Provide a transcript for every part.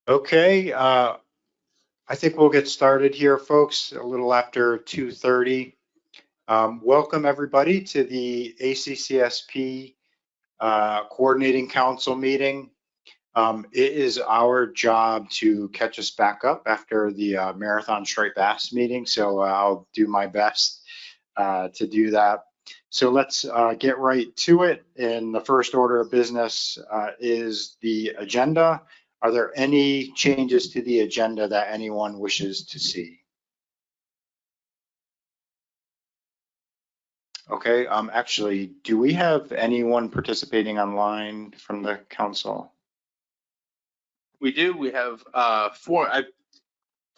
Okay, I think we'll get started here, folks, a little after 2:30. Welcome, everybody, to the ACCSP Coordinating Council meeting. It is our job to catch us back up after the Marathon Striped Bass meeting, so I'll do my best to do that. So let's get right to it. And the first order of business is the agenda. Are there any changes to the agenda that anyone wishes to see? Okay, actually, do we have anyone participating online from the council? We do. We have four. I've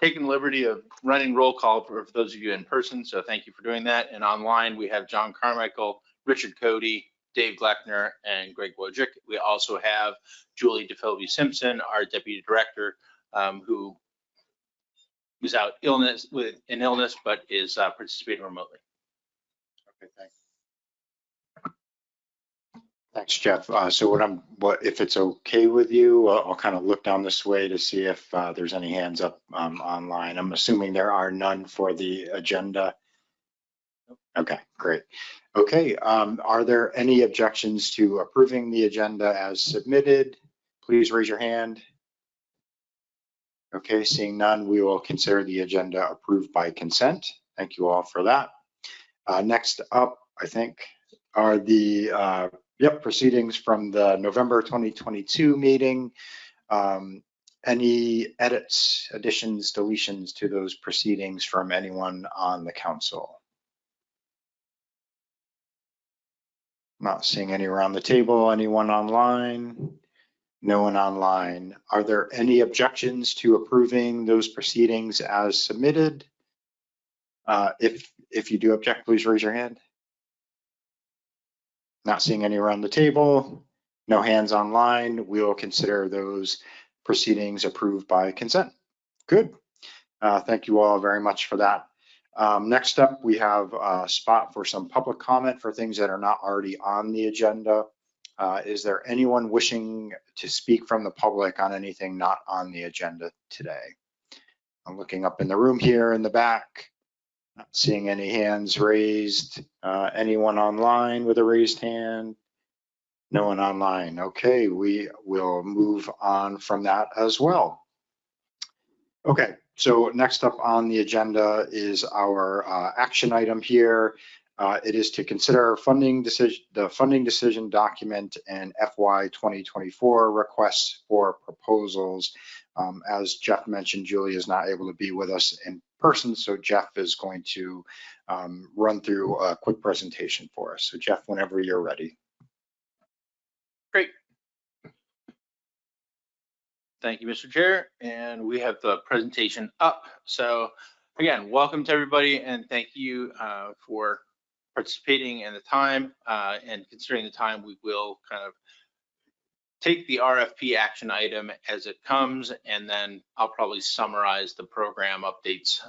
taken the liberty of running roll call for those of you in person, so thank you for doing that. And online, we have John Carmichael, Richard Cody, Dave Gleckner, and Greg Wojcik. We also have Julie DePhilby Simpson, our deputy director, who was out with an illness, but is participating remotely. Okay, thanks. Thanks, Jeff. So what if it's okay with you, I'll kind of look down this way to see if there's any hands up online. I'm assuming there are none for the agenda. Okay, great. Okay, are there any objections to approving the agenda as submitted? Please raise your hand. Okay, seeing none, we will consider the agenda approved by consent. Thank you all for that. Next up, I think, are the proceedings from the November 2022 meeting. Any edits, additions, deletions to those proceedings from anyone on the council? Not seeing any around the table. Anyone online? No one online. Are there any objections to approving those proceedings as submitted? If you do object, please raise your hand. Not seeing any around the table. No hands online. We will consider those proceedings approved by consent. Good. Thank you all very much for that. Next up, we have a spot for some public comment for things that are not already on the agenda. Is there anyone wishing to speak from the public on anything not on the agenda today? I'm looking up in the room here in the back. Not seeing any hands raised. Anyone online with a raised hand? No one online. Okay, we will move on from that as well. Okay, so next up on the agenda is our action item here. It is to consider the funding decision document and FY 2024 requests for proposals. As Jeff mentioned, Julie is not able to be with us in person, so Jeff is going to run through a quick presentation for us. So Jeff, whenever you're ready. Great. Thank you, Mr. Chair. And we have the presentation up. So again, welcome to everybody and thank you for participating and the time and considering the time. We will kind of take the RFP action item as it comes, and then I'll probably summarize the program updates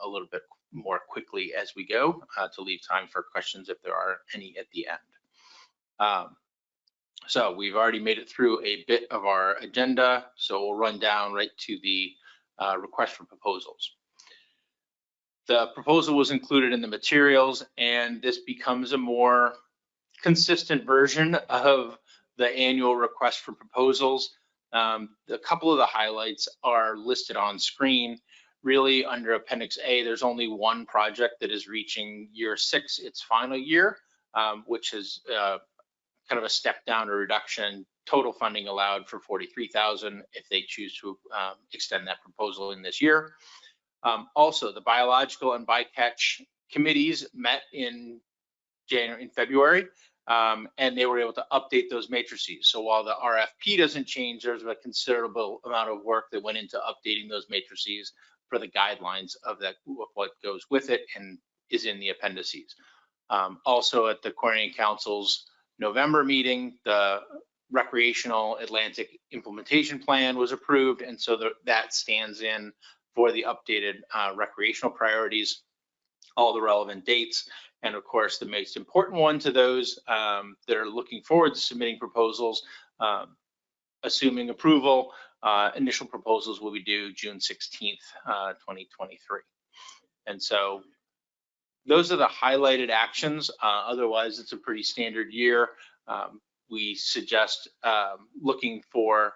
a little bit more quickly as we go to leave time for questions if there are any at the end. So we've already made it through a bit of our agenda, so we'll run down right to the request for proposals. The proposal was included in the materials, and this becomes a more consistent version of the annual request for proposals. A couple of the highlights are listed on screen. Really, under Appendix A, there's only one project that is reaching year 6, its final year, which is kind of a step down or reduction. Total funding allowed for $43,000 if they choose to extend that proposal in this year. Also, the biological and bycatch committees met in February, and they were able to update those matrices. So while the RFP doesn't change, there's a considerable amount of work that went into updating those matrices for the guidelines of that, what goes with it and is in the appendices. Also at the Coordinating Council's November meeting, the Recreational Atlantic Implementation Plan was approved, and so that stands in for the updated recreational priorities, all the relevant dates, and of course the most important one to those that are looking forward to submitting proposals, assuming approval, Initial proposals will be due June 16th, 2023. And so those are the highlighted actions. Otherwise, it's a pretty standard year. We suggest looking for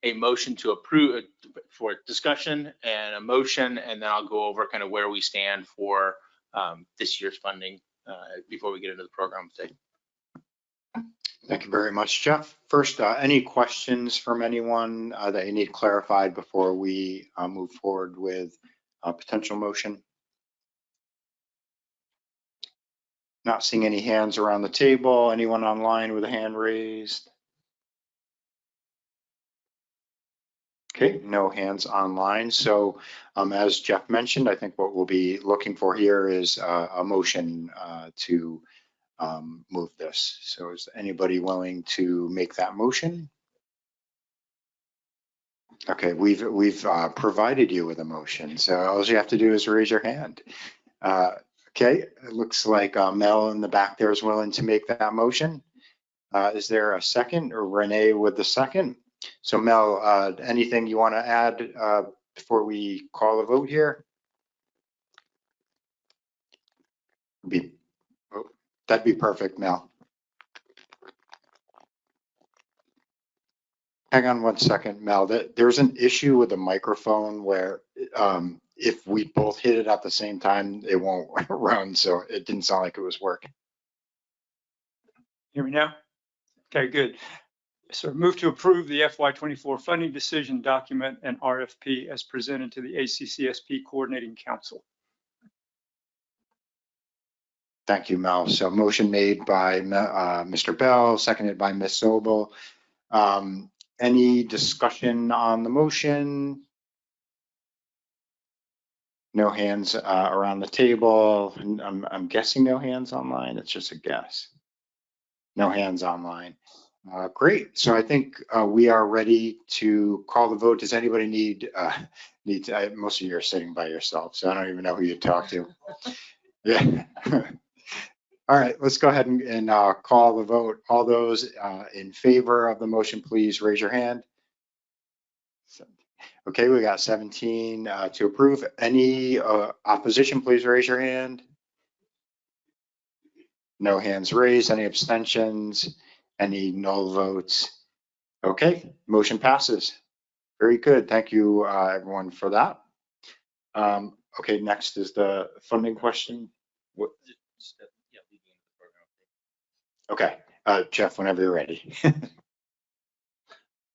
a motion to approve for discussion and a motion, and then I'll go over kind of where we stand for this year's funding before we get into the program today. Thank you very much, Jeff. First, any questions from anyone that you need clarified before we move forward with a potential motion? Not seeing any hands around the table. Anyone online with a hand raised? Okay, no hands online. So as Jeff mentioned, I think what we'll be looking for here is a motion to move this. So is anybody willing to make that motion? Okay, we've provided you with a motion. So all you have to do is raise your hand. Okay, it looks like Mel in the back there is willing to make that motion. Is there a second, or Renee with the second? So Mel, anything you want to add before we call a vote here? That'd be perfect, Mel. Hang on one second, Mel. There's an issue with the microphone where if we both hit it at the same time, it won't run. So it didn't sound like it was working. Hear me now? Okay, good. So move to approve the FY24 funding decision document and RFP as presented to the ACCSP Coordinating Council. Thank you, Mel. So motion made by Mr. Bell, seconded by Ms. Sobel. Any discussion on the motion? No hands around the table. I'm guessing no hands online. It's just a guess. No hands online. Great. So I think we are ready to call the vote. Does anybody need to, most of you are sitting by yourself, so I don't even know who you talk to. Yeah. All right, let's go ahead and call the vote. All those in favor of the motion, please raise your hand. Okay, we got 17 to approve. Any opposition, please raise your hand. No hands raised. Any abstentions? Any null votes? Okay, motion passes. Very good. Thank you, everyone, for that. Okay, next is the funding question. What? Okay, Jeff, whenever you're ready.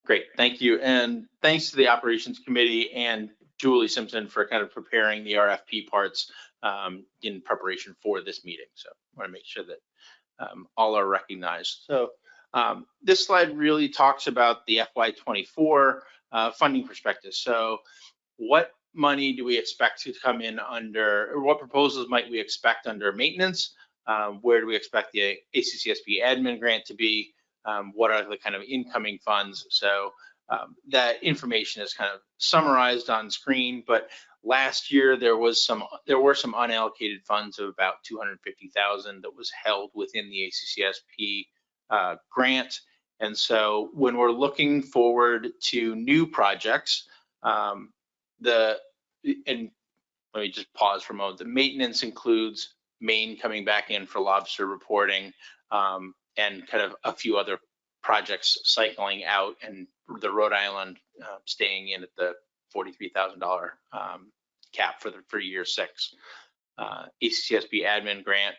Great, thank you. And thanks to the Operations Committee and Julie Simpson for kind of preparing the RFP parts in preparation for this meeting. So I want to make sure that all are recognized. So this slide really talks about the FY24 funding perspective. So what money do we expect to come in under, or what proposals might we expect under maintenance? Where do we expect the ACCSP admin grant to be? What are the kind of incoming funds? So that information is kind of summarized on screen, but last year there were some unallocated funds of about $250,000 that was held within the ACCSP grant. And so when we're looking forward to new projects, and let me just pause for a moment. The maintenance includes Maine coming back in for lobster reporting, and kind of a few other projects cycling out, and the Rhode Island staying in at the $43,000 cap for year 6. ACCSP admin grant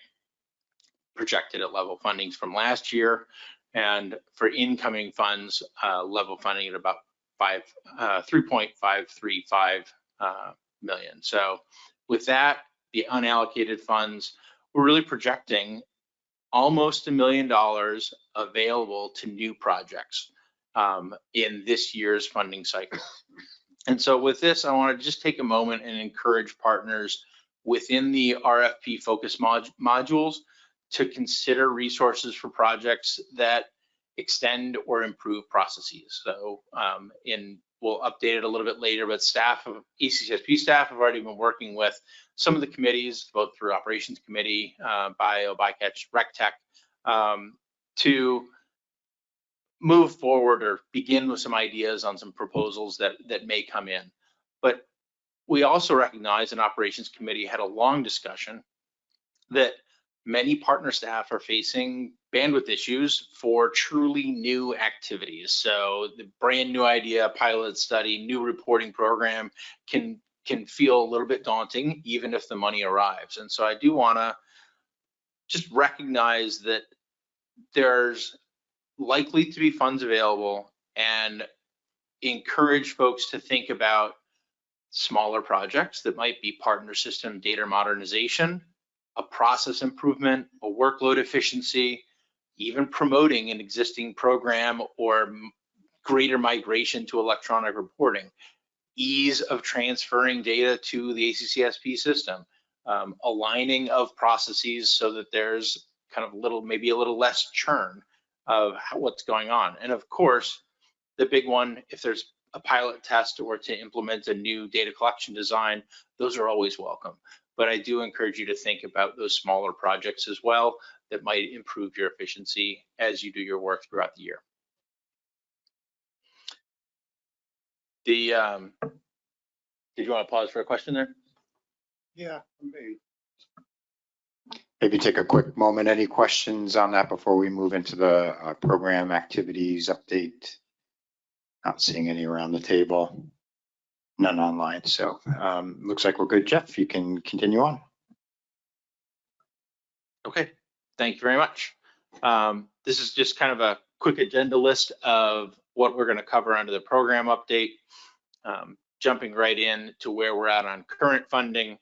projected at level fundings from last year, and for incoming funds, level funding at about 3.535 million. So with that, the unallocated funds, we're really projecting almost $1 million available to new projects in this year's funding cycle. And so with this, I want to just take a moment and encourage partners within the RFP focus modules to consider resources for projects that extend or improve processes. So we'll update it a little bit later, but ACCSP staff have already been working with some of the committees, both through Operations Committee, Bio, Bycatch, RecTech, to move forward or begin with some ideas on some proposals that may come in. But we also recognize an operations committee had a long discussion that many partner staff are facing bandwidth issues for truly new activities. So the brand new idea, pilot study, new reporting program can feel a little bit daunting, even if the money arrives. And so I do want to just recognize that there's likely to be funds available and encourage folks to think about smaller projects that might be partner system data modernization, a process improvement, a workload efficiency, even promoting an existing program or greater migration to electronic reporting, ease of transferring data to the ACCSP system, aligning of processes so that there's kind of maybe a little less churn of what's going on. And of course, the big one, if there's a pilot test or to implement a new data collection design, those are always welcome. But I do encourage you to think about those smaller projects as well that might improve your efficiency as you do your work throughout the year. Did you want to pause for a question there? Yeah, maybe take a quick moment. Any questions on that before we move into the program activities update? Not seeing any around the table. None online, so looks like we're good. Jeff, you can continue on. Okay, thank you very much. This is just kind of a quick agenda list of what we're going to cover under the program update. Jumping right in to where we're at on current funding.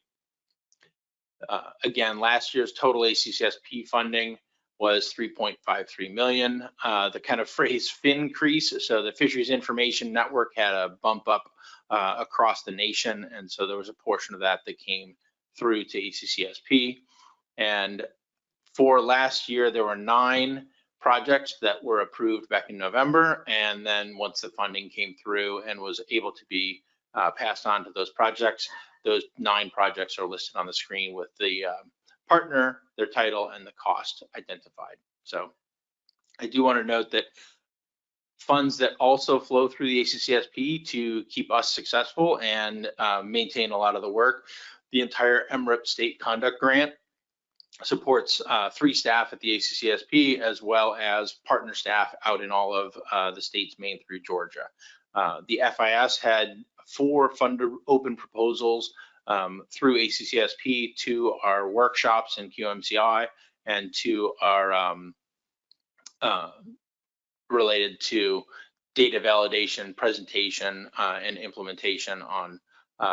Again, last year's total ACCSP funding was 3.53 million. The kind of phrase FINCrease, so the Fisheries Information Network had a bump up across the nation, and so there was a portion of that that came through to ACCSP. And for last year, there were 9 projects that were approved back in November, and then once the funding came through and was able to be passed on to those projects, those 9 projects are listed on the screen with the partner, their title, and the cost identified. So I do want to note that funds that also flow through the ACCSP to keep us successful and maintain a lot of the work. The entire MRIP state conduct grant supports 3 staff at the ACCSP as well as partner staff out in all of the states, Maine through Georgia. The FIS had 4 funded open proposals through ACCSP to our workshops in QMCI and to our related to data validation, presentation, and implementation on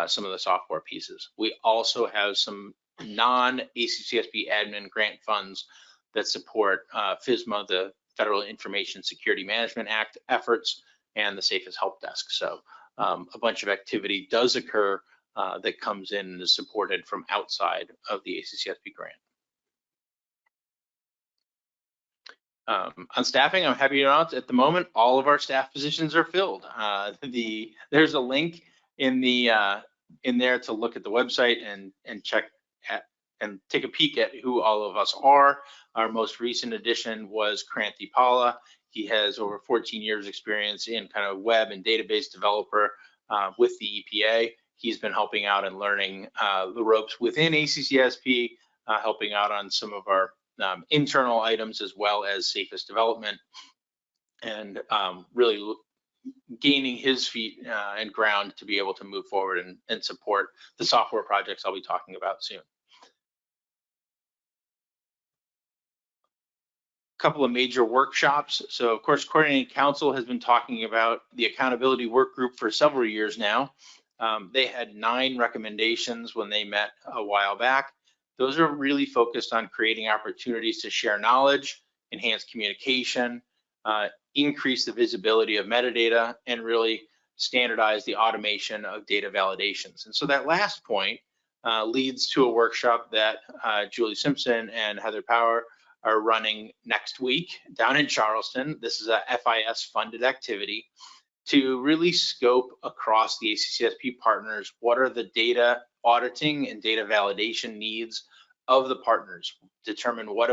some of the software pieces. We also have some non-ACCSP admin grant funds that support FISMA, the Federal Information Security Management Act efforts, and the Safest Help Desk. So a bunch of activity does occur that comes in and is supported from outside of the ACCSP grant. On staffing, I'm happy to announce at the moment, all of our staff positions are filled. There's a link in there to look at the website and check and take a peek at who all of us are. Our most recent addition was Kranti Pala. He has over 14 years experience in kind of web and database developer with the EPA. He's been helping out and learning the ropes within ACCSP, helping out on some of our internal items as well as safest development, and really gaining his feet and ground to be able to move forward and support the software projects I'll be talking about soon. Couple of major workshops. So of course, Coordinating Council has been talking about the accountability work group for several years now. They had 9 recommendations when they met a while back. Those are really focused on creating opportunities to share knowledge, enhance communication, increase the visibility of metadata, and really standardize the automation of data validations. And so that last point leads to a workshop that Julie Simpson and Heather Power are running next week down in Charleston. This is a FIS funded activity to really scope across the ACCSP partners what are the data auditing and data validation needs of the partners, determine what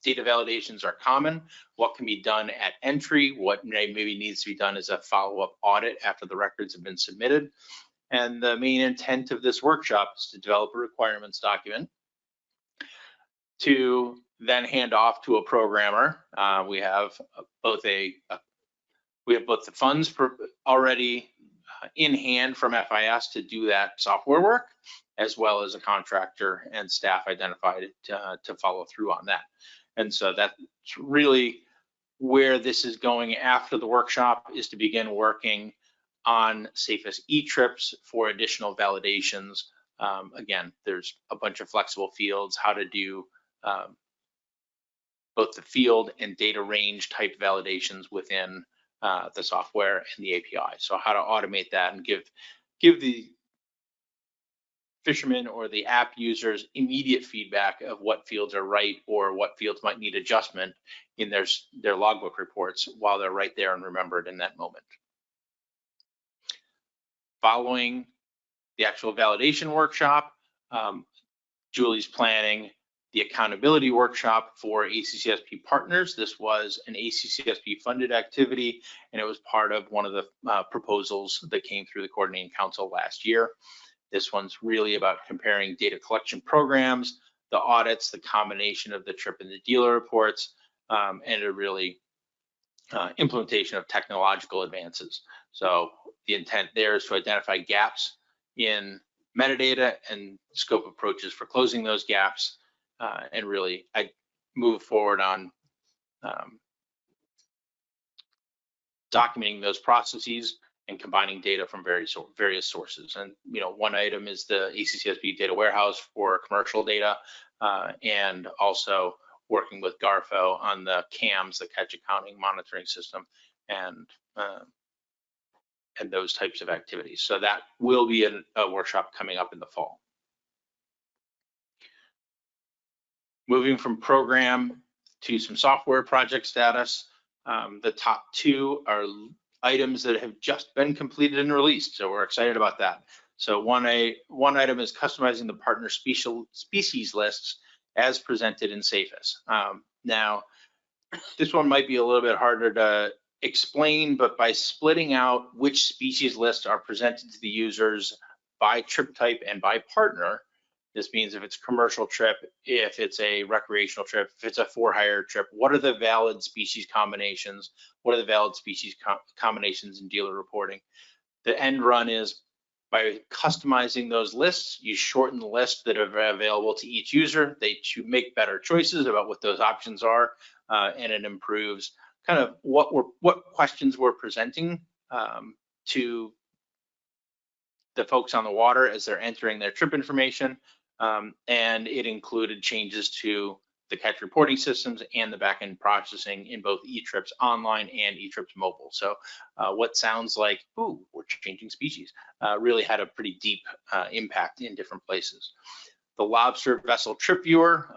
data validations are common, what can be done at entry, what maybe needs to be done as a follow-up audit after the records have been submitted. And the main intent of this workshop is to develop a requirements document to then hand off to a programmer. We have both the funds already in hand from FIS to do that software work, as well as a contractor and staff identified to follow through on that. And so that's really where this is going after the workshop, is to begin working on SAFES e-trips for additional validations. Again, there's a bunch of flexible fields, how to do both the field and data range type validations within the software and the API. So how to automate that and give the fishermen or the app users immediate feedback of what fields are right or what fields might need adjustment in their logbook reports while they're right there and remembered in that moment. Following the actual validation workshop, Julie's planning the accountability workshop for ACCSP partners. This was an ACCSP funded activity, and it was part of one of the proposals that came through the Coordinating Council last year. This one's really about comparing data collection programs, the audits, the combination of the trip and the dealer reports, and a really implementation of technological advances. So the intent there is to identify gaps in metadata and scope approaches for closing those gaps, and really move forward on documenting those processes and combining data from various sources. And one item is the ACCSP data warehouse for commercial data, and also working with GARFO on the CAMS, the catch accounting monitoring system, and those types of activities. So that will be a workshop coming up in the fall. Moving from program to some software project status, the top two are items that have just been completed and released, so we're excited about that. So one item is customizing the partner species lists as presented in SAFES. Now, this one might be a little bit harder to explain, but by splitting out which species lists are presented to the users by trip type and by partner, this means if it's a commercial trip, if it's a recreational trip, if it's a for-hire trip, what are the valid species combinations? What are the valid species combinations in dealer reporting? The end run is by customizing those lists, you shorten the list that are available to each user. They make better choices about what those options are, and it improves kind of what questions we're presenting to the folks on the water as they're entering their trip information. And it included changes to the catch reporting systems and the backend processing in both eTrips online and eTrips mobile. So what sounds like, ooh, we're changing species, really had a pretty deep impact in different places. The lobster vessel trip viewer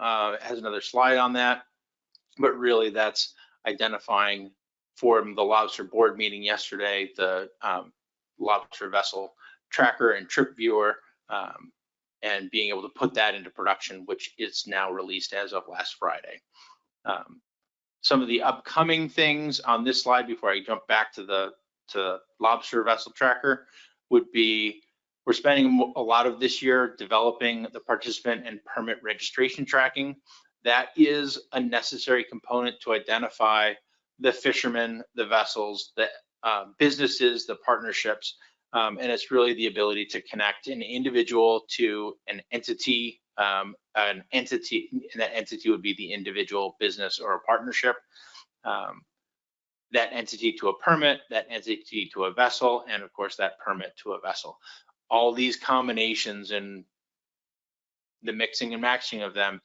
has another slide on that, but really that's identifying from the lobster board meeting yesterday, the lobster vessel tracker and trip viewer, and being able to put that into production, which is now released as of last Friday. Some of the upcoming things on this slide before I jump back to the lobster vessel tracker would be, we're spending a lot of this year developing the participant and permit registration tracking. That is a necessary component to identify the fishermen, the vessels, the businesses, the partnerships, and it's really the ability to connect an individual to an entity, and that entity would be the individual business or a partnership, that entity to a permit, that entity to a vessel, and of course that permit to a vessel. All these combinations and the mixing and matching of them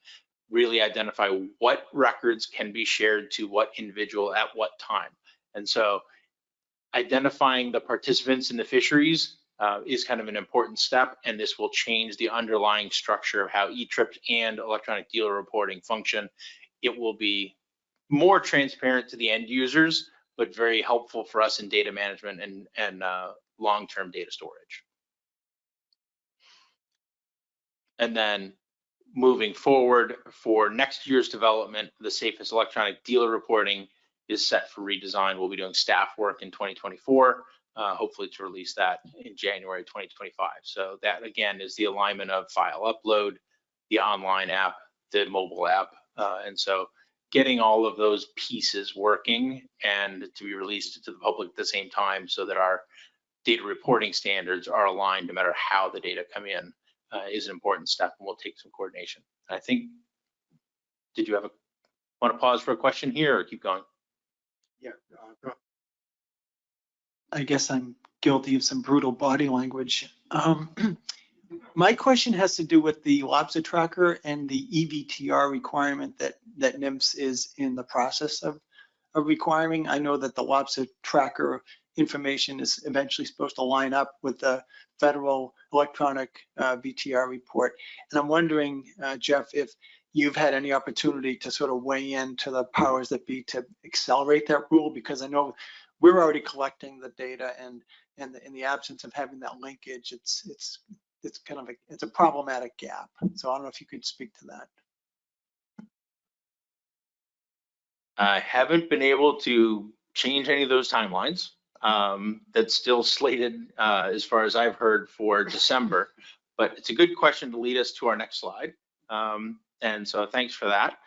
really identify what records can be shared to what individual at what time. And so identifying the participants in the fisheries is kind of an important step, and this will change the underlying structure of how eTrips and electronic dealer reporting function. It will be more transparent to the end users, but very helpful for us in data management and long-term data storage. And then moving forward for next year's development, the safest electronic dealer reporting is set for redesign. We'll be doing staff work in 2024, hopefully to release that in January 2025. So that again is the alignment of file upload, the online app, the mobile app. And so getting all of those pieces working and to be released to the public at the same time so that our data reporting standards are aligned no matter how the data come in is an important step, and will take some coordination. I think, did you want to pause for a question here or keep going? Yeah. Go. I guess I'm guilty of some brutal body language. My question has to do with the lobster tracker and the EVTR requirement that NIMS is in the process of requiring. I know that the lobster tracker information is eventually supposed to line up with the federal electronic VTR report. And I'm wondering, Jeff, if you've had any opportunity to sort of weigh in to the powers that be to accelerate that rule, because I know we're already collecting the data, and in the absence of having that linkage, it's kind of it's a problematic gap. So I don't know if you could speak to that. I haven't been able to change any of those timelines. That's still slated, as far as I've heard, for December. But it's a good question to lead us to our next slide. And so thanks for that.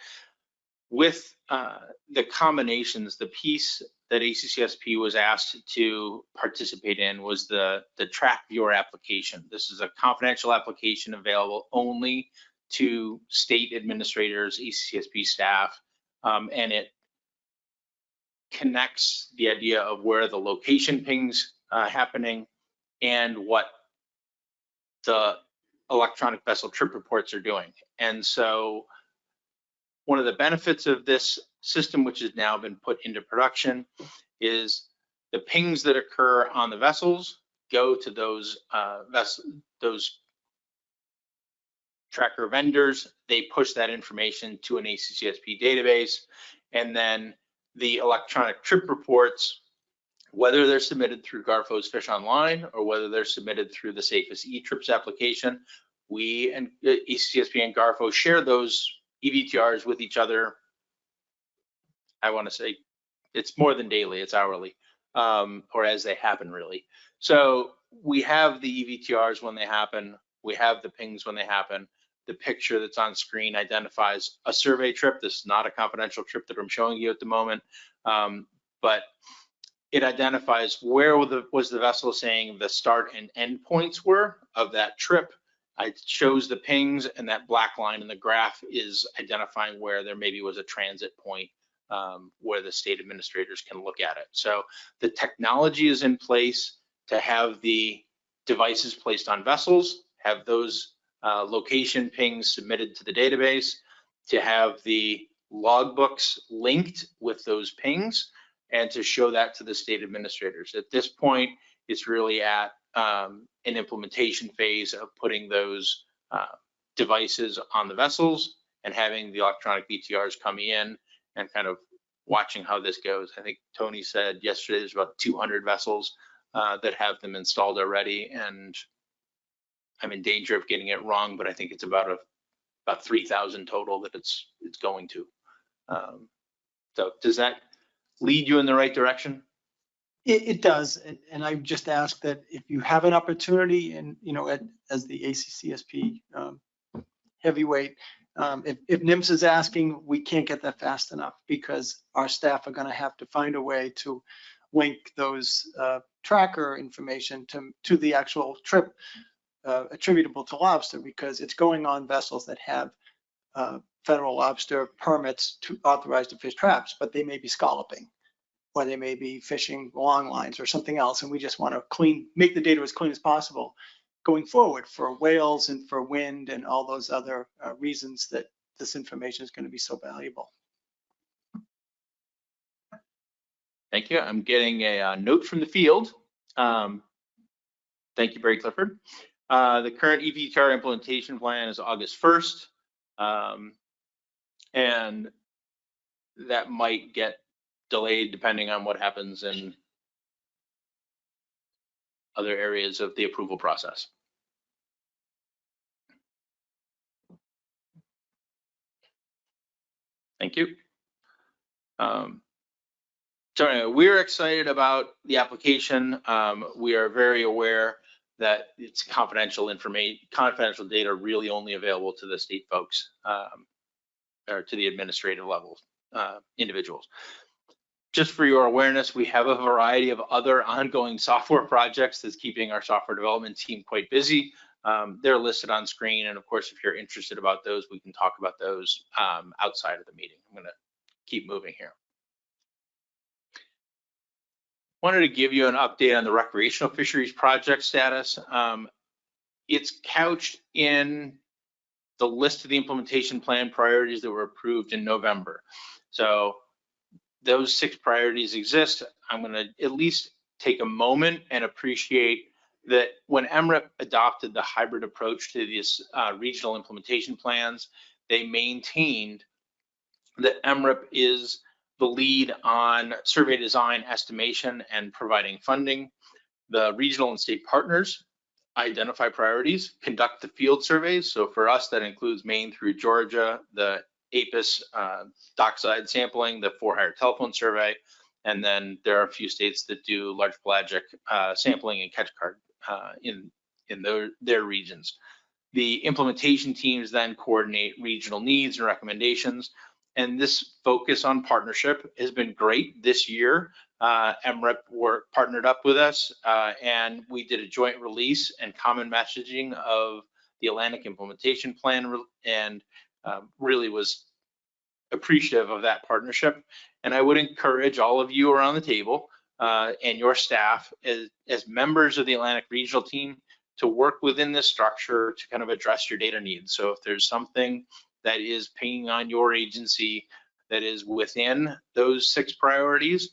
With the combinations, the piece that ACCSP was asked to participate in was the track viewer application. This is a confidential application available only to state administrators, ACCSP staff, and it connects the idea of where the location pings happening and what the electronic vessel trip reports are doing. And so one of the benefits of this system, which has now been put into production, is the pings that occur on the vessels go to those tracker vendors. They push that information to an ACCSP database, and then the electronic trip reports, whether they're submitted through Garfo's Fish Online or whether they're submitted through the Safest eTrips application, we and ACCSP and Garfo share those EVTRs with each other. I want to say it's more than daily, it's hourly, or as they happen really. So we have the EVTRs when they happen, we have the pings when they happen. The picture that's on screen identifies a survey trip. This is not a confidential trip that I'm showing you at the moment, but it identifies where was the vessel saying the start and end points were of that trip. It shows the pings, and that black line in the graph is identifying where there maybe was a transit point where the state administrators can look at it. So the technology is in place to have the devices placed on vessels, have those location pings submitted to the database, to have the logbooks linked with those pings, and to show that to the state administrators. At this point, it's really at an implementation phase of putting those devices on the vessels and having the electronic VTRs coming in and kind of watching how this goes. I think Tony said yesterday there's about 200 vessels that have them installed already, and I'm in danger of getting it wrong, but I think it's about 3,000 total that it's going to. So does that lead you in the right direction? It does, and I just ask that if you have an opportunity, and as the ACCSP heavyweight, if NIMS is asking, we can't get that fast enough because our staff are going to have to find a way to link those tracker information to the actual trip attributable to lobster, because it's going on vessels that have federal lobster permits to authorized to fish traps, but they may be scalloping, or they may be fishing long lines or something else, and we just want to make the data as clean as possible going forward for whales and for wind and all those other reasons that this information is going to be so valuable. Thank you. I'm getting a note from the field. Thank you, Barry Clifford. The current EVTR implementation plan is August 1st, and that might get delayed depending on what happens in other areas of the approval process. Thank you. So anyway, we're excited about the application. We are very aware that it's confidential information, confidential data really only available to the state folks or to the administrative level individuals. Just for your awareness, we have a variety of other ongoing software projects that's keeping our software development team quite busy. They're listed on screen, and of course, if you're interested about those, we can talk about those outside of the meeting. I'm going to keep moving here. Wanted to give you an update on the recreational fisheries project status. It's couched in the list of the implementation plan priorities that were approved in November. So those 6 priorities exist. I'm going to at least take a moment and appreciate that when MREP adopted the hybrid approach to these regional implementation plans, they maintained that MREP is the lead on survey design, estimation, and providing funding. The regional and state partners identify priorities, conduct the field surveys. So for us, that includes Maine through Georgia, the APIS dockside sampling, the for-hire telephone survey, and then there are a few states that do large pelagic sampling and catch card in their regions. The implementation teams then coordinate regional needs and recommendations. And this focus on partnership has been great this year. MREP partnered up with us and we did a joint release and common messaging of the Atlantic implementation plan and really was appreciative of that partnership. And I would encourage all of you around the table and your staff as members of the Atlantic regional team to work within this structure to kind of address your data needs. So if there's something that is pinging on your agency that is within those 6 priorities,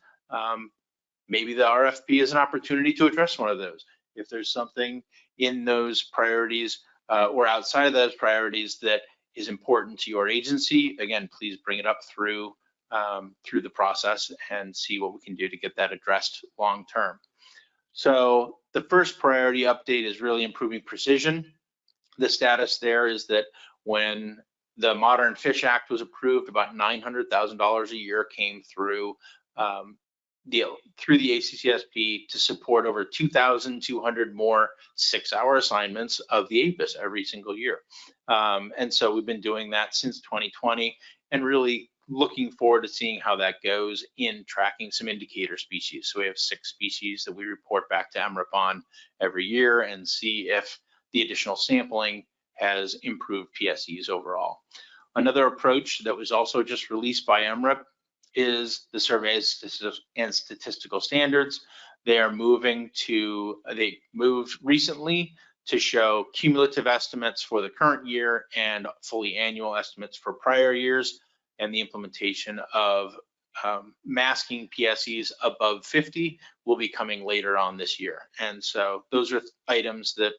maybe the RFP is an opportunity to address one of those. If there's something in those priorities or outside of those priorities that is important to your agency, again, please bring it up through the process and see what we can do to get that addressed long term. So the first priority update is really improving precision. The status there is that when the Modern Fish Act was approved, about $900,000 a year came through the ACCSP to support over 2,200 more 6-hour assignments of the APIS every single year. And so we've been doing that since 2020 and really looking forward to seeing how that goes in tracking some indicator species. So we have 6 species that we report back to MREP on every year and see if the additional sampling has improved PSEs overall. Another approach that was also just released by MREP is the surveys and statistical standards. They moved recently to show cumulative estimates for the current year and fully annual estimates for prior years, and the implementation of masking PSEs above 50 will be coming later on this year. And so those are items that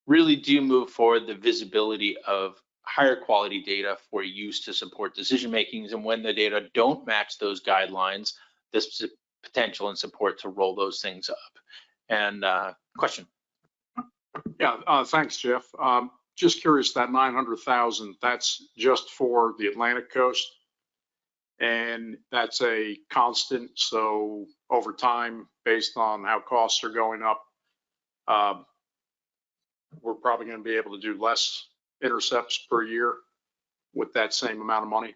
really do move forward the visibility of higher quality data for use to support decision makings. And when the data don't match those guidelines, this potential and support to roll those things up. And question? Yeah, thanks, Jeff. Just curious, that 900,000, that's just for the Atlantic coast, and that's a constant. So over time, based on how costs are going up, we're probably going to be able to do less intercepts per year with that same amount of money.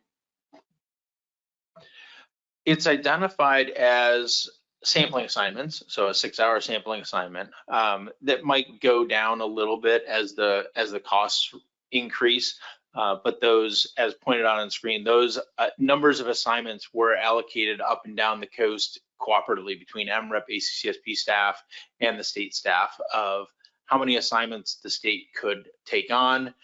It's identified as sampling assignments, so a 6-hour sampling assignment that might go down a little bit as the costs increase. But those, as pointed out on screen, those numbers of assignments were allocated up and down the coast cooperatively between MREP, ACCSP staff, and the state staff of how many assignments the state could take on.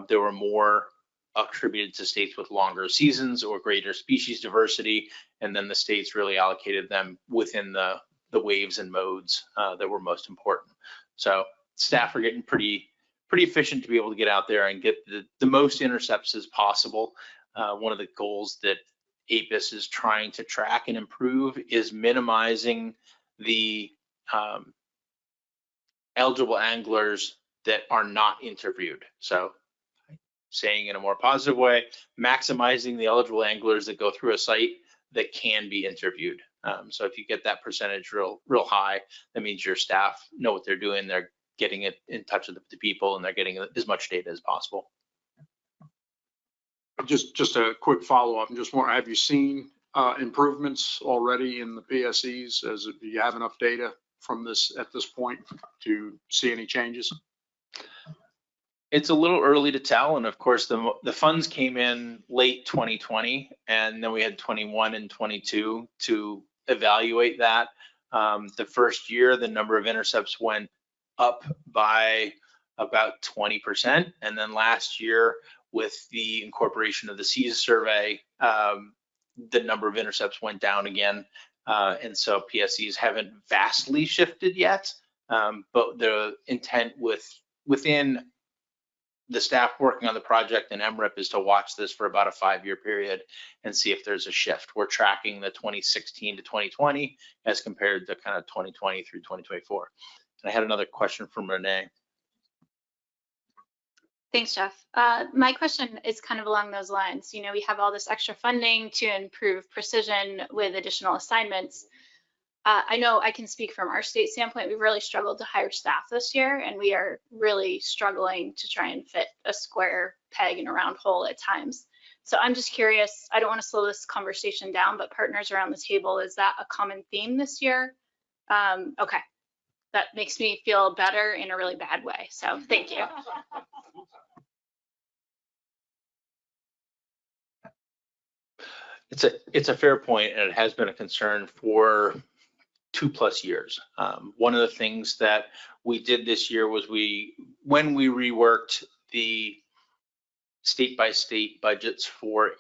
There were more attributed to states with longer seasons or greater species diversity, and then the states really allocated them within the waves and modes that were most important. So staff are getting pretty efficient to be able to get out there and get the most intercepts as possible. One of the goals that APIS is trying to track and improve is minimizing the eligible anglers that are not interviewed. So saying in a more positive way, maximizing the eligible anglers that go through a site that can be interviewed. So if you get that percentage real high, that means your staff know what they're doing. They're getting it in touch with the people, and they're getting as much data as possible. Just a quick follow-up. Just more, have you seen improvements already in the PSEs? Do you have enough data from this at this point to see any changes? It's a little early to tell, and of course the funds came in late 2020, and then we had 21 and 22 to evaluate that. The first year, the number of intercepts went up by about 20%, and then last year, with the incorporation of the CESA survey, the number of intercepts went down again, and so PSEs haven't vastly shifted yet, but the intent within the staff working on the project and MRIP is to watch this for about a 5-year period and see if there's a shift. We're tracking the 2016 to 2020 as compared to kind of 2020 through 2024. And I had another question from Renee. Thanks, Jeff. My question is kind of along those lines. You know, we have all this extra funding to improve precision with additional assignments. I know I can speak from our state standpoint. We've really struggled to hire staff this year, and we are really struggling to try and fit a square peg in a round hole at times. So I'm just curious, I don't want to slow this conversation down, but partners around the table, is that a common theme this year? Okay, that makes me feel better in a really bad way. So thank you. It's a fair point, and it has been a concern for 2+ years. One of the things that we did this year was when we reworked the state-by-state budgets for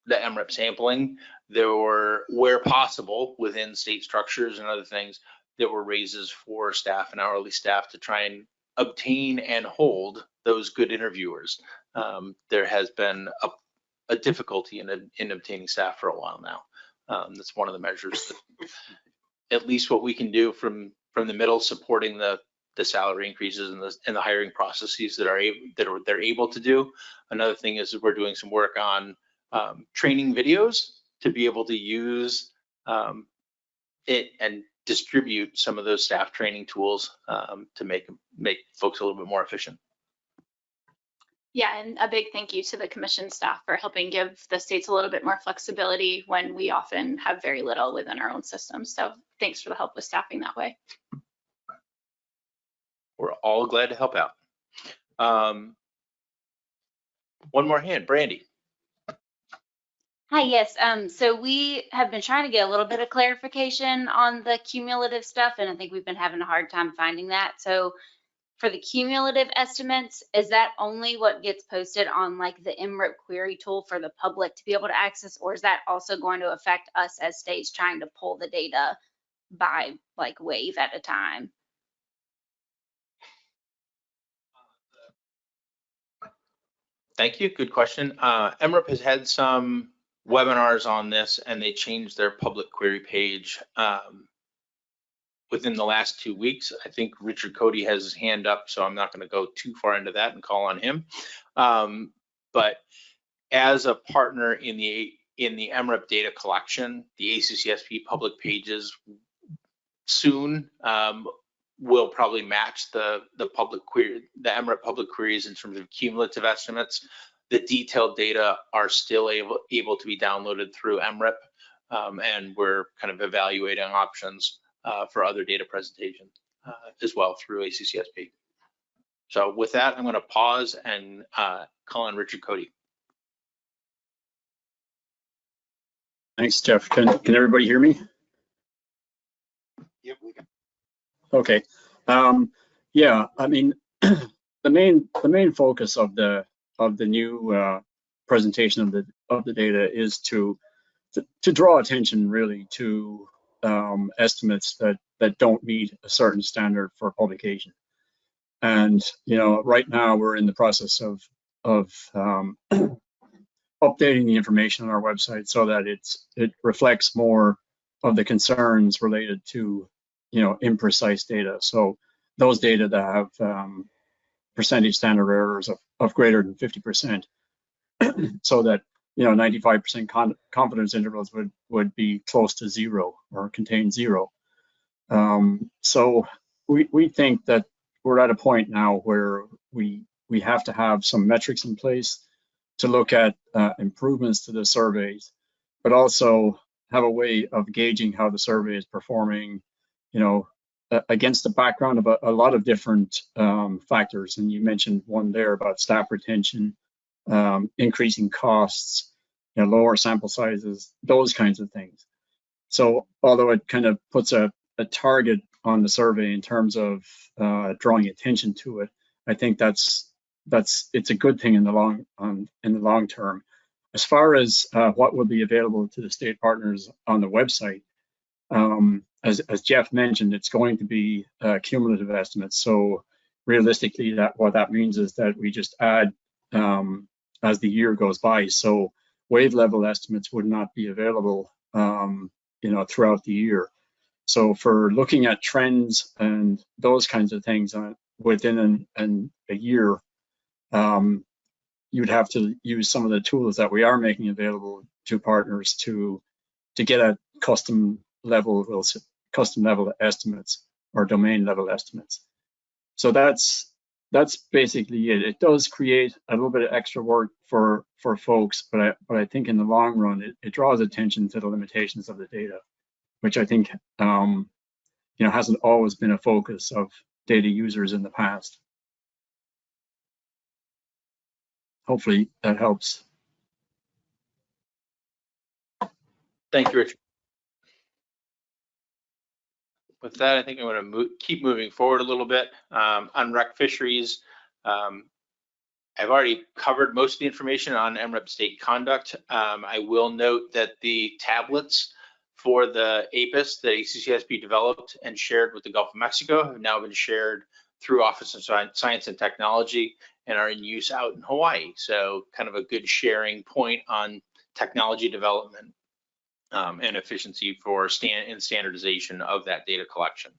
the MRIP sampling, there were, where possible within state structures and other things, there were raises for staff and hourly staff to try and obtain and hold those good interviewers. There has been a difficulty in obtaining staff for a while now. That's one of the measures that, at least what we can do from the middle, supporting the salary increases and the hiring processes that they're able to do. Another thing is that we're doing some work on training videos to be able to use it and distribute some of those staff training tools to make folks a little bit more efficient. Yeah, and a big thank you to the commission staff for helping give the states a little bit more flexibility when we often have very little within our own systems. So thanks for the help with staffing that way. We're all glad to help out. One more hand, Brandy. Hi, yes. So we have been trying to get a little bit of clarification on the cumulative stuff, and I think we've been having a hard time finding that. So for the cumulative estimates, is that only what gets posted on like the MRIP query tool for the public to be able to access, or is that also going to affect us as states trying to pull the data by like wave at a time? Thank you, good question. MRIP has had some webinars on this, and they changed their public query page within the last 2 weeks. I think Richard Cody has his hand up, so I'm not going to go too far into that and call on him. But as a partner in the MRIP data collection, the ACCSP public pages soon will probably match the public query, the MRIP public queries in terms of cumulative estimates. The detailed data are still able to be downloaded through MRIP, and we're kind of evaluating options for other data presentation as well through ACCSP. So with that, I'm going to pause and call on Richard Cody. Thanks, Jeff. Can everybody hear me? Yep, we can. Okay. Yeah, I mean, the main focus of the new presentation of the data is to draw attention really to estimates that don't meet a certain standard for publication. And you know, right now we're in the process of updating the information on our website so that it reflects more of the concerns related to, you know, imprecise data. So those data that have percentage standard errors of greater than 50%, so that 95% confidence intervals would be close to zero or contain zero. So we think that we're at a point now where we have to have some metrics in place to look at improvements to the surveys, but also have a way of gauging how the survey is performing, against the background of a lot of different factors. And you mentioned one there about staff retention, increasing costs, lower sample sizes, those kinds of things. So although it kind of puts a target on the survey in terms of drawing attention to it, I think it's a good thing in the long term. As far as what will be available to the state partners on the website, as Jeff mentioned, it's going to be cumulative estimates. So realistically, what that means is that we just add as the year goes by. So wave level estimates would not be available, throughout the year. So for looking at trends and those kinds of things within a year, you'd have to use some of the tools that we are making available to partners to get at custom level estimates or domain level estimates. So that's basically it. It does create a little bit of extra work for folks, but I think in the long run it draws attention to the limitations of the data, which I think hasn't always been a focus of data users in the past. Hopefully that helps. Thank you, Richard. With that, I think I'm going to keep moving forward a little bit. On rec fisheries, I've already covered most of the information on MREP state conduct. I will note that the tablets for the APIS that ACCSP developed and shared with the Gulf of Mexico have now been shared through Office of Science and Technology and are in use out in Hawaii. So kind of a good sharing point on technology development and efficiency for standardization of that data collection.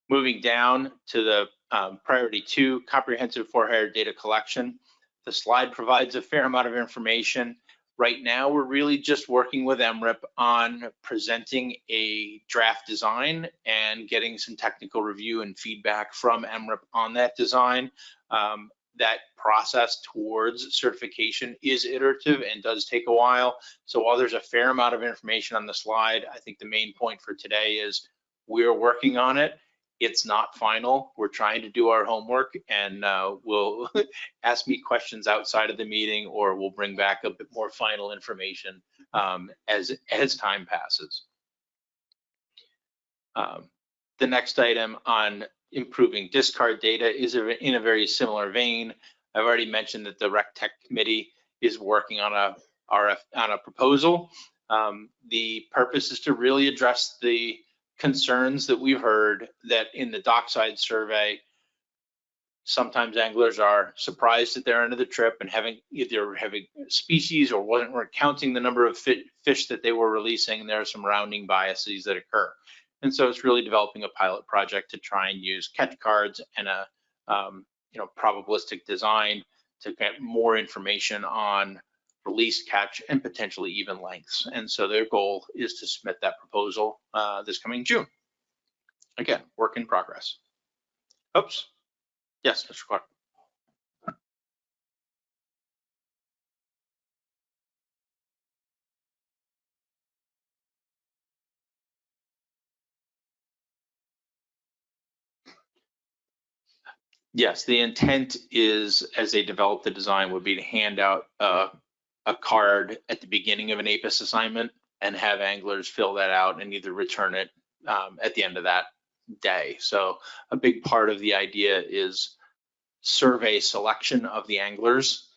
Moving down to the priority 2, comprehensive for-hire data collection. The slide provides a fair amount of information. Right now, we're really just working with MREP on presenting a draft design and getting some technical review and feedback from MREP on that design. That process towards certification is iterative and does take a while. So while there's a fair amount of information on the slide, I think the main point for today is we're working on it. It's not final. We're trying to do our homework, and we'll ask me questions outside of the meeting, or we'll bring back a bit more final information as time passes. The next item on improving discard data is in a very similar vein. I've already mentioned that the Rec Tech Committee is working on a proposal. The purpose is to really address the concerns that we've heard that in the dockside survey, sometimes anglers are surprised at their end of the trip and either having species or weren't counting the number of fish that they were releasing. There are some rounding biases that occur. And so it's really developing a pilot project to try and use catch cards and a probabilistic design to get more information on release, catch, and potentially even lengths. And so their goal is to submit that proposal this coming June. Again, work in progress. Oops. Yes, Mr. Clark. Yes, the intent is, as they develop the design, would be to hand out a card at the beginning of an APIS assignment and have anglers fill that out and either return it at the end of that day. So a big part of the idea is survey selection of the anglers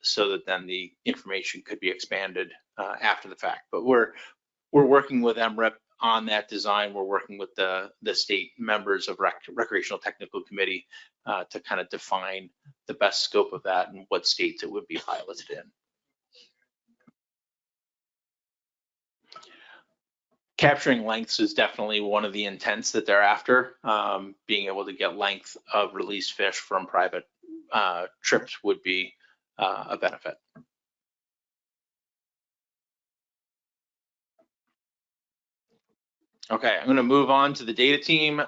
so that then the information could be expanded after the fact. But we're working with MREP on that design. We're working with the state members of Recreational Technical Committee to kind of define the best scope of that and what states it would be piloted in. capturing lengths is definitely one of the intents that they're after. Being able to get length of released fish from private trips would be a benefit. Okay, I'm going to move on to the data team.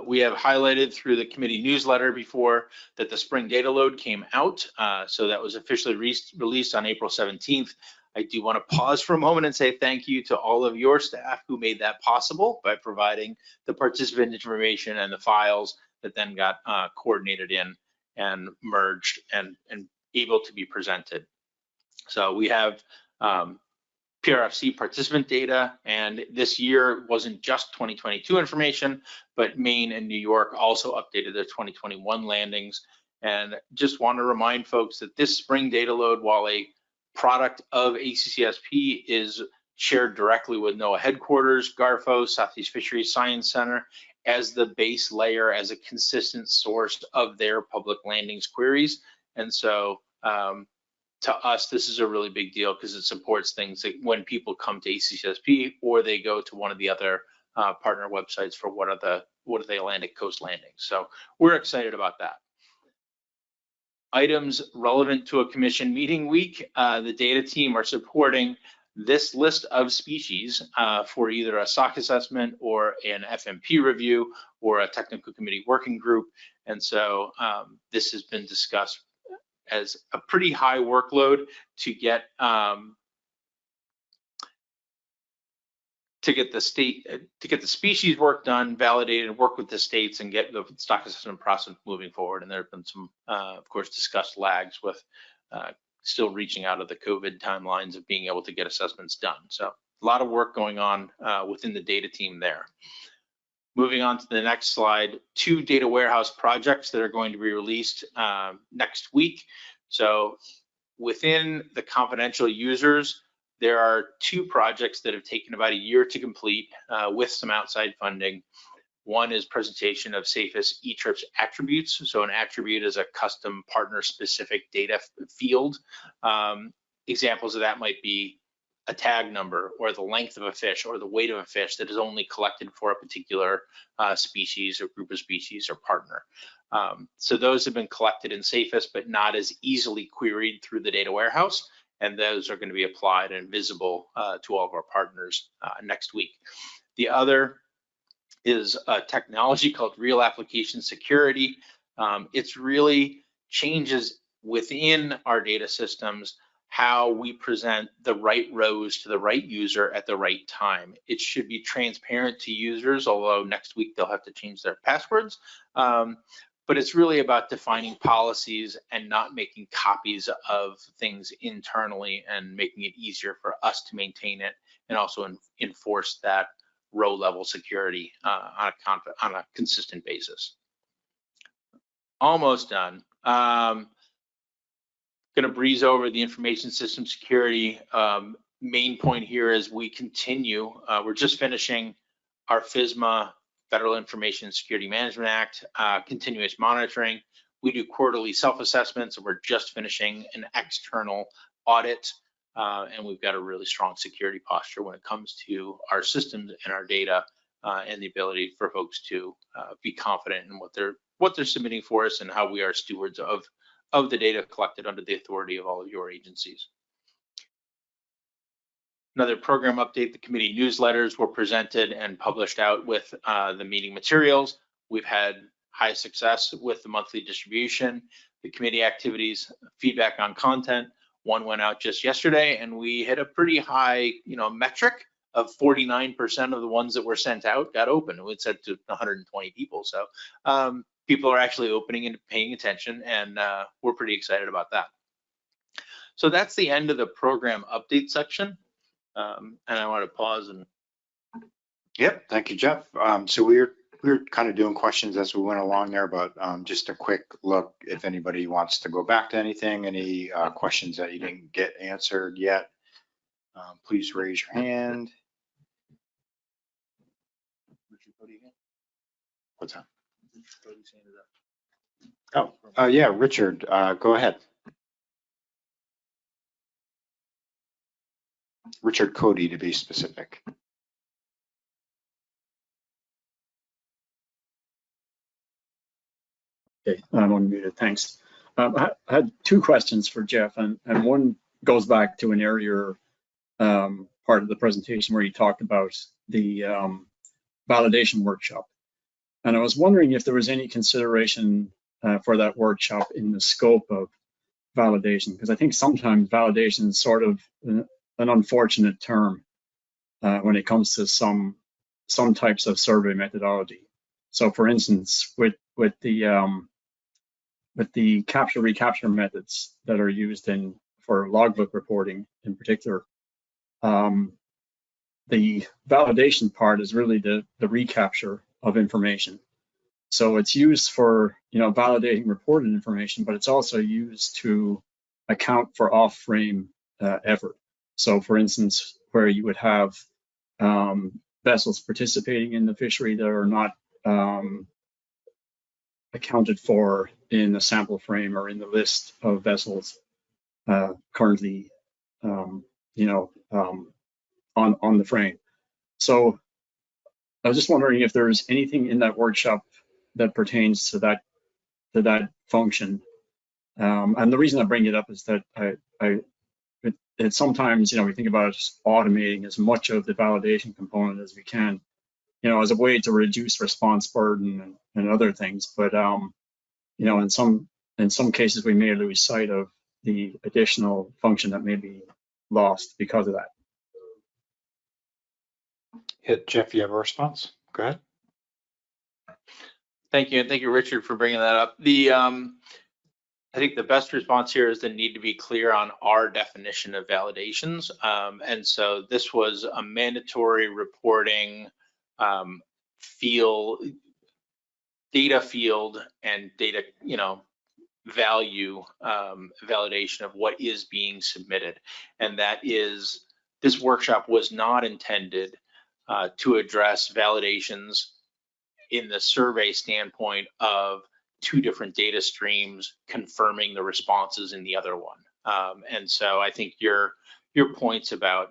We have highlighted through the committee newsletter before that the spring data load came out. So that was officially released on April 17th. I do want to pause for a moment and say thank you to all of your staff who made that possible by providing the participant information and the files that then got coordinated in and merged and able to be presented. So we have PRFC participant data, and this year wasn't just 2022 information, but Maine and New York also updated their 2021 landings. And just want to remind folks that this spring data load, while a product of ACCSP, is shared directly with NOAA headquarters, GARFO, Southeast Fisheries Science Center, as the base layer, as a consistent source of their public landings queries. And so to us, this is a really big deal because it supports things that when people come to ACCSP or they go to one of the other partner websites for what are the Atlantic coast landings. So we're excited about that. Items relevant to a commission meeting week, the data team are supporting this list of species for either a SOC assessment or an FMP review or a technical committee working group. And so this has been discussed as a pretty high workload to get the species work done, validated, work with the states, and get the stock assessment process moving forward. And there have been some, of course, discussed lags with still reaching out of the COVID timelines of being able to get assessments done. So a lot of work going on within the data team there. Moving on to the next slide, 2 data warehouse projects that are going to be released next week. So within the confidential users, there are 2 projects that have taken about a year to complete with some outside funding. One is presentation of safest eTrips attributes. So an attribute is a custom partner specific data field. Examples of that might be a tag number or the length of a fish or the weight of a fish that is only collected for a particular species or group of species or partner. So those have been collected in Safest, but not as easily queried through the data warehouse. And those are going to be applied and visible to all of our partners next week. The other is a technology called Real Application Security. It's really changes within our data systems how we present the right rows to the right user at the right time. It should be transparent to users, although next week they'll have to change their passwords. But it's really about defining policies and not making copies of things internally and making it easier for us to maintain it and also enforce that row level security on a consistent basis. Almost done. Going to breeze over the information system security. Main point here is we continue, we're just finishing our FISMA, Federal Information Security Management Act, continuous monitoring. We do quarterly self-assessments, and we're just finishing an external audit, and we've got a really strong security posture when it comes to our systems and our data, and the ability for folks to be confident in what they're submitting for us and how we are stewards of the data collected under the authority of all of your agencies. Another program update, the committee newsletters were presented and published out with the meeting materials. We've had high success with the monthly distribution, the committee activities, feedback on content. One went out just yesterday and we hit a pretty high metric of 49% of the ones that were sent out got open. It said to 120 people. So people are actually opening and paying attention, and we're pretty excited about that. So that's the end of the program update section. And I want to pause and. Yep, thank you, Jeff. So we're kind of doing questions as we went along there, but just a quick look if anybody wants to go back to anything, any questions that you didn't get answered yet, please raise your hand. What's that? Oh, yeah, Richard, go ahead. Richard Cody, to be specific. Okay, I'm unmuted, thanks. I had two questions for Jeff, and one goes back to an earlier part of the presentation where you talked about the validation workshop. And I was wondering if there was any consideration for that workshop in the scope of validation, because I think sometimes validation is sort of an unfortunate term when it comes to some types of survey methodology. So for instance, with the capture recapture methods that are used for logbook reporting in particular, the validation part is really the recapture of information. So it's used for validating reported information, but it's also used to account for off-frame effort. So for instance, where you would have vessels participating in the fishery that are not accounted for in the sample frame or in the list of vessels currently, on the frame. So I was just wondering if there's anything in that workshop that pertains to that function. And the reason I bring it up is that it sometimes, we think about automating as much of the validation component as we can, as a way to reduce response burden and other things. But in some cases, we may lose sight of the additional function that may be lost because of that. Jeff, you have a response? Go ahead. Thank you, and thank you, Richard, for bringing that up. I think the best response here is the need to be clear on our definition of validations. And so this was a mandatory reporting data field and data, value validation of what is being submitted. And that is, this workshop was not intended to address validations in the survey standpoint of two different data streams confirming the responses in the other one. And so I think your points about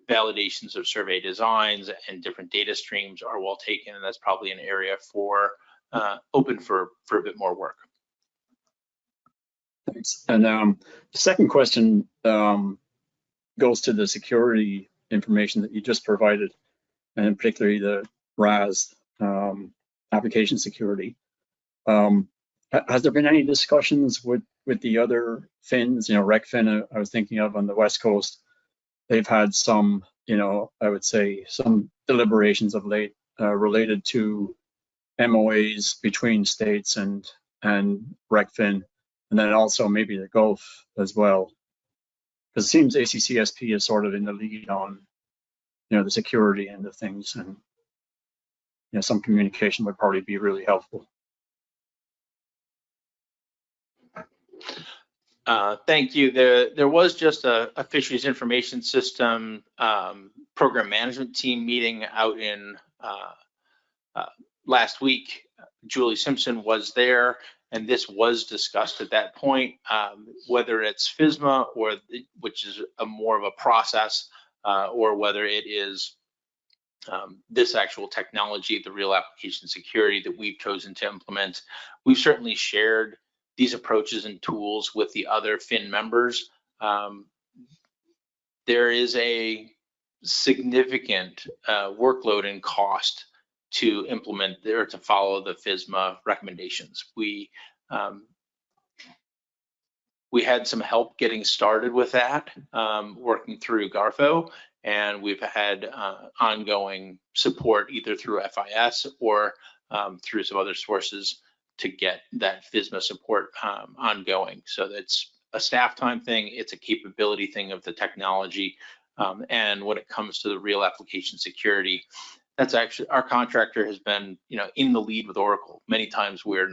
validations of survey designs and different data streams are well taken, and that's probably an area for open for a bit more work. Thanks. And the second question goes to the security information that you just provided, and particularly the RAS application security. Has there been any discussions with the other fins? RecFin, I was thinking of on the West Coast. They've had some, I would say some deliberations of late related to MOAs between states and RecFin, and then also maybe the Gulf as well. Because it seems ACCSP is sort of in the lead on, the security end of things, and some communication would probably be really helpful. Thank you. There was just a fisheries information system program management team meeting out in last week. Julie Simpson was there, and this was discussed at that point, whether it's FSMA or which is more of a process, or whether it is this actual technology, the real application security that we've chosen to implement. We've certainly shared these approaches and tools with the other FIN members. There is a significant workload and cost to implement or to follow the FSMA recommendations. We had some help getting started with that, working through Garfo, and we've had ongoing support either through FIS or through some other sources to get that FSMA support ongoing. So that's a staff time thing, it's a capability thing of the technology. And when it comes to the real application security, that's actually, our contractor has been, in the lead with Oracle. Many times we're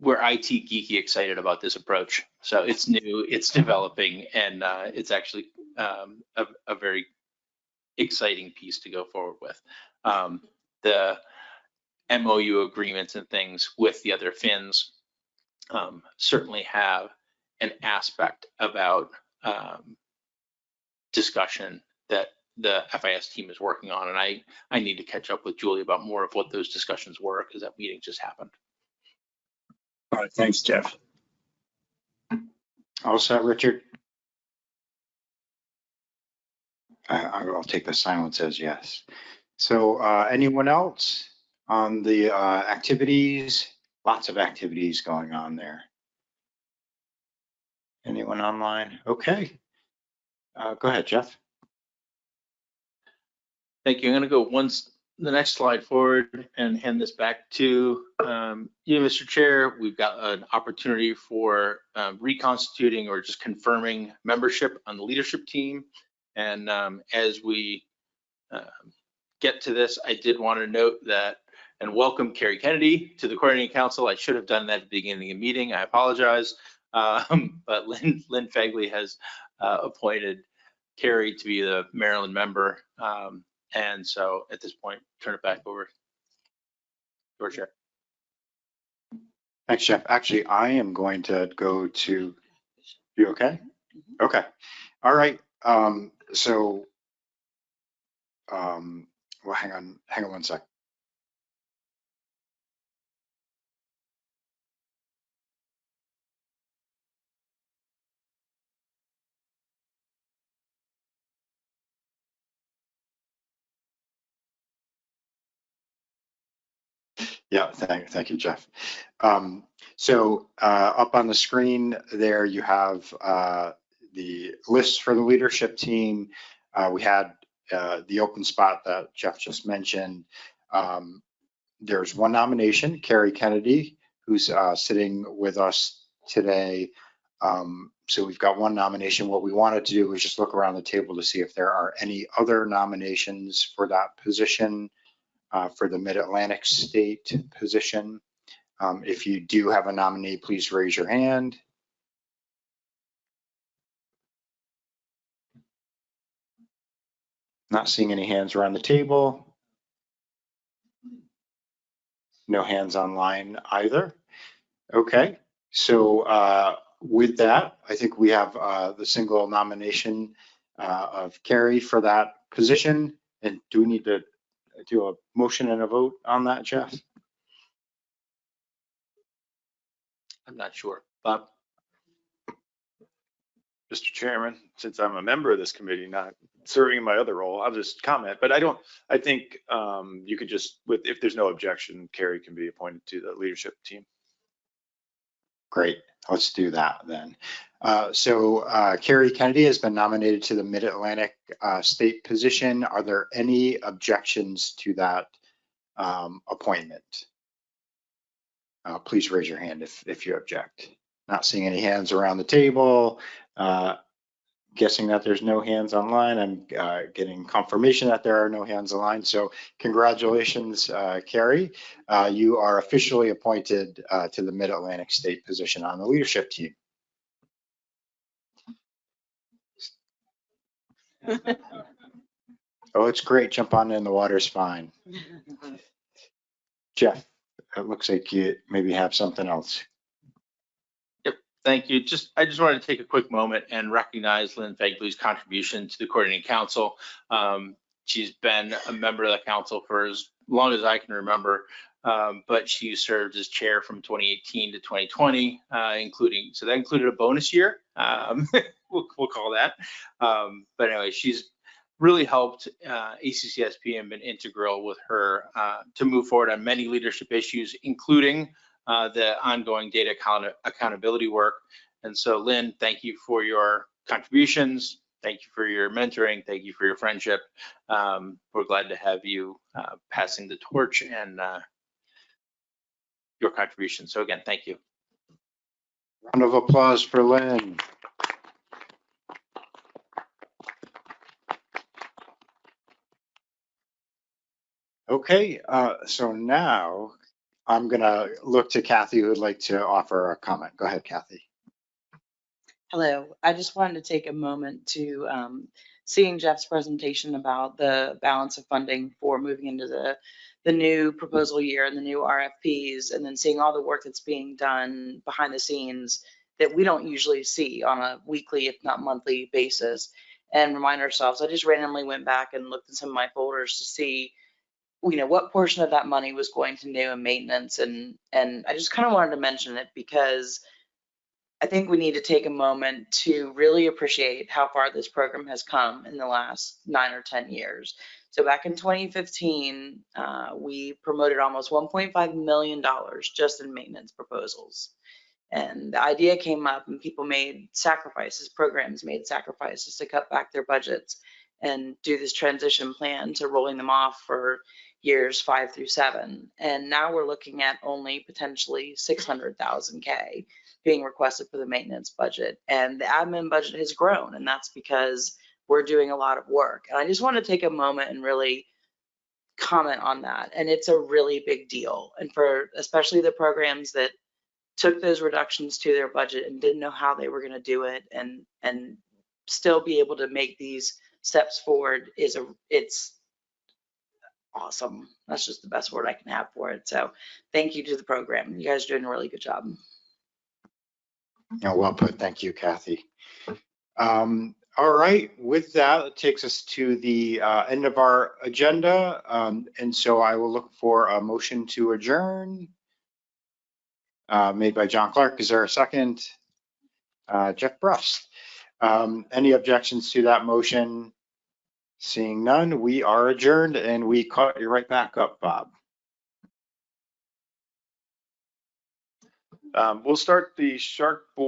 IT geeky excited about this approach. So it's new, it's developing, and it's actually a very exciting piece to go forward with. The MOU agreements and things with the other fins certainly have an aspect about discussion that the FIS team is working on. And I need to catch up with Julie about more of what those discussions were, because that meeting just happened. All right, thanks, Jeff. All set, Richard? I'll take the silence as yes. So anyone else on the activities? Lots of activities going on there. Anyone online? Okay. Go ahead, Jeff. Thank you. I'm going to go the next slide forward and hand this back to you, Mr. Chair. We've got an opportunity for reconstituting or just confirming membership on the leadership team. And as we get to this, I did want to note that and welcome Carrie Kennedy to the Coordinating Council. I should have done that at the beginning of the meeting. I apologize. But Lynn Fagley has appointed Carrie to be the Maryland member. And so at this point, turn it back over to our chair. Thanks, Jeff. Actually, I am going to go to, you okay? Okay. All right. Well, hang on 1 sec. Yeah, thank you, Jeff. So up on the screen there, you have the list for the leadership team. We had the open spot that Jeff just mentioned. There's one nomination, Carrie Kennedy, who's sitting with us today. So we've got one nomination. What we wanted to do was just look around the table to see if there are any other nominations for that position. For the Mid-Atlantic State position. If you do have a nominee, please raise your hand. Not seeing any hands around the table. No hands online either. Okay, so with that, I think we have the single nomination of Carrie for that position. And do we need to do a motion and a vote on that, Jeff? I'm not sure. Bob? Mr. Chairman, since I'm a member of this committee, not serving in my other role, I'll just comment. But I think you could just, if there's no objection, Carrie can be appointed to the leadership team. Great, let's do that then. So Carrie Kennedy has been nominated to the Mid-Atlantic State position. Are there any objections to that appointment? Please raise your hand if you object. Not seeing any hands around the table. Guessing that there's no hands online. I'm getting confirmation that there are no hands online. So congratulations, Carrie. You are officially appointed to the Mid-Atlantic State position on the leadership team. Oh, it's great. Jump on in, the water's fine. Jeff, it looks like you maybe have something else. Yep, thank you. I just wanted to take a quick moment and recognize Lynn Fagley's contribution to the Coordinating Council. She's been a member of the council for as long as I can remember, but she served as chair from 2018 to 2020, so that included a bonus year. We'll call that. But anyway, she's really helped ACCSP and been integral with her to move forward on many leadership issues, including the ongoing data accountability work. And so, Lynn, thank you for your contributions. Thank you for your mentoring. Thank you for your friendship. We're glad to have you passing the torch and your contribution. So again, thank you. Round of applause for Lynn. Okay, so now I'm gonna look to Kathy, who would like to offer a comment. Go ahead, Kathy. Hello, I just wanted to take a moment to seeing Jeff's presentation about the balance of funding for moving into the new proposal year and the new RFPs, and then seeing all the work that's being done behind the scenes that we don't usually see on a weekly, if not monthly basis. and remind ourselves. I just randomly went back and looked in some of my folders to see, what portion of that money was going to new and maintenance. And I just kind of wanted to mention it because I think we need to take a moment to really appreciate how far this program has come in the last 9 or 10 years. So back in 2015, we promoted almost $1.5 million just in maintenance proposals. And the idea came up and people made sacrifices, programs made sacrifices to cut back their budgets and do this transition plan to rolling them off for years 5 through 7. And now we're looking at only potentially 600,000 K being requested for the maintenance budget. And the admin budget has grown, and that's because we're doing a lot of work. And I just want to take a moment and really comment on that. And it's a really big deal. And for especially the programs that took those reductions to their budget and didn't know how they were going to do it and still be able to make these steps forward it's awesome. That's just the best word I can have for it. So thank you to the program. You guys are doing a really good job. Oh, well put. Thank you, Kathy. All right, with that, it takes us to the end of our agenda. And so I will look for a motion to adjourn. Made by John Clark. Is there a second? Jeff Brust. Any objections to that motion? Seeing none, we are adjourned, and we caught you right back up, Bob. We'll start the Shark Board